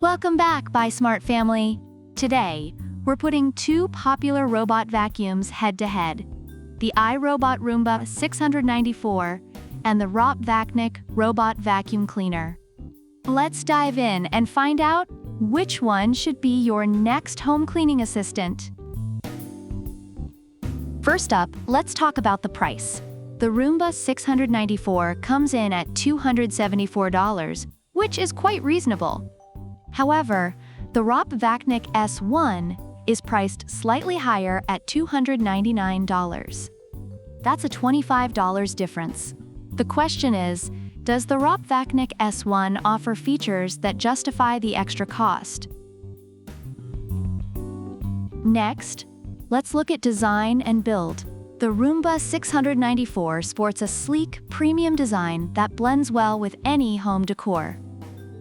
Welcome back, By Smart family. Today, we're putting two popular robot vacuums head-to-head, the iRobot Roomba 694 and the ROPVACNIC Robot Vacuum Cleaner. Let's dive in and find out which one should be your next home cleaning assistant. First up, let's talk about the price. The Roomba 694 comes in at $274, which is quite reasonable. However, the ROPVACNIC S1 is priced slightly higher at $299. That's a $25 difference. The question is, does the ROPVACNIC S1 offer features that justify the extra cost? Next, let's look at design and build. The Roomba 694 sports a sleek, premium design that blends well with any home decor.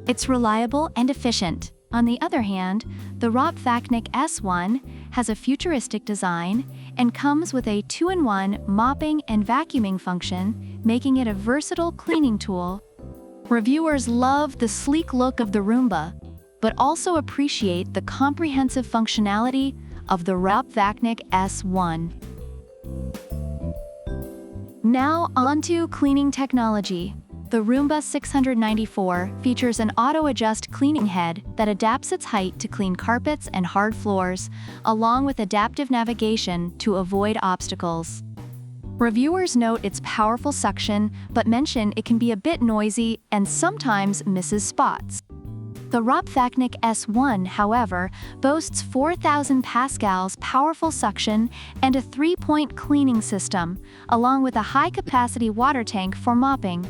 It's reliable and efficient. On the other hand, the ROPVACNIC S1 has a futuristic design and comes with a 2-in-1 mopping and vacuuming function, making it a versatile cleaning tool. Reviewers love the sleek look of the Roomba, but also appreciate the comprehensive functionality of the ROPVACNIC S1. Now onto cleaning technology. The Roomba 694 features an auto-adjust cleaning head that adapts its height to clean carpets and hard floors, along with adaptive navigation to avoid obstacles. Reviewers note its powerful suction, but mention it can be a bit noisy and sometimes misses spots. The ROPVACNIC S1, however, boasts 4,000 pascals powerful suction and a 3-point cleaning system, along with a high-capacity water tank for mopping.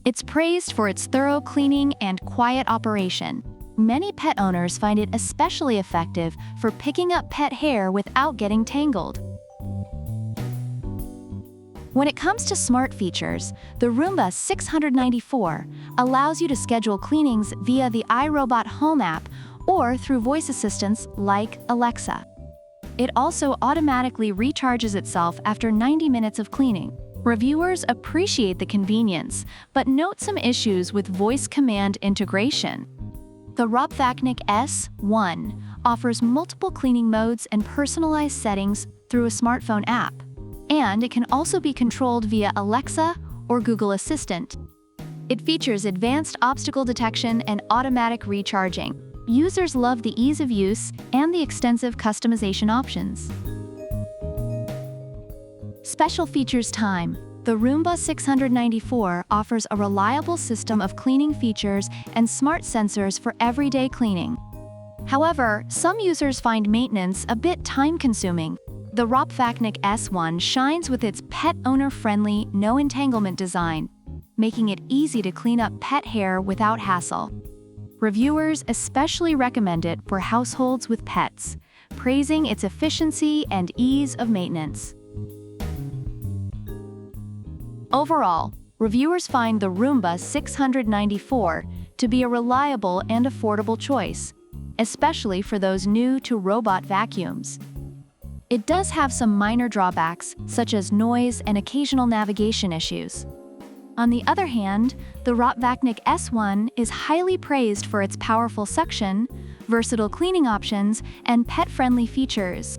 It's praised for its thorough cleaning and quiet operation. Many pet owners find it especially effective for picking up pet hair without getting tangled. When it comes to smart features, the Roomba 694 allows you to schedule cleanings via the iRobot Home app or through voice assistants like Alexa. It also automatically recharges itself after 90 minutes of cleaning. Reviewers appreciate the convenience, but note some issues with voice command integration. The ROPVACNIC S1 offers multiple cleaning modes and personalized settings through a smartphone app, and it can also be controlled via Alexa or Google Assistant. It features advanced obstacle detection and automatic recharging. Users love the ease of use and the extensive customization options. Special features time. The Roomba 694 offers a reliable system of cleaning features and smart sensors for everyday cleaning. However, some users find maintenance a bit time-consuming. The ROPVACNIC S1 shines with its pet owner-friendly, no-entanglement design, making it easy to clean up pet hair without hassle. Reviewers especially recommend it for households with pets, praising its efficiency and ease of maintenance. Overall, reviewers find the Roomba 694 to be a reliable and affordable choice, especially for those new to robot vacuums. It does have some minor drawbacks, such as noise and occasional navigation issues. On the other hand, the ROPVACNIC S1 is highly praised for its powerful suction, versatile cleaning options, and pet-friendly features.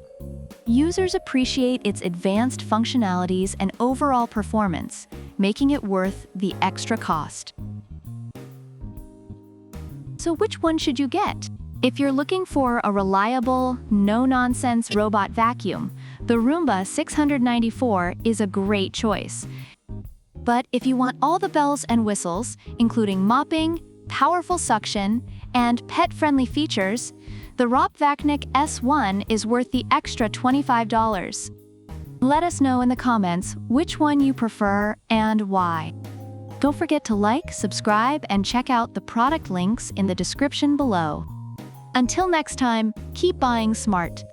Users appreciate its advanced functionalities and overall performance, making it worth the extra cost. So which one should you get? If you're looking for a reliable, no-nonsense robot vacuum, the Roomba 694 is a great choice. But if you want all the bells and whistles, including mopping, powerful suction, and pet-friendly features, the ROPVACNIC S1 is worth the extra $25. Let us know in the comments which one you prefer and why. Don't forget to like, subscribe, and check out the product links in the description below. Until next time, keep buying smart.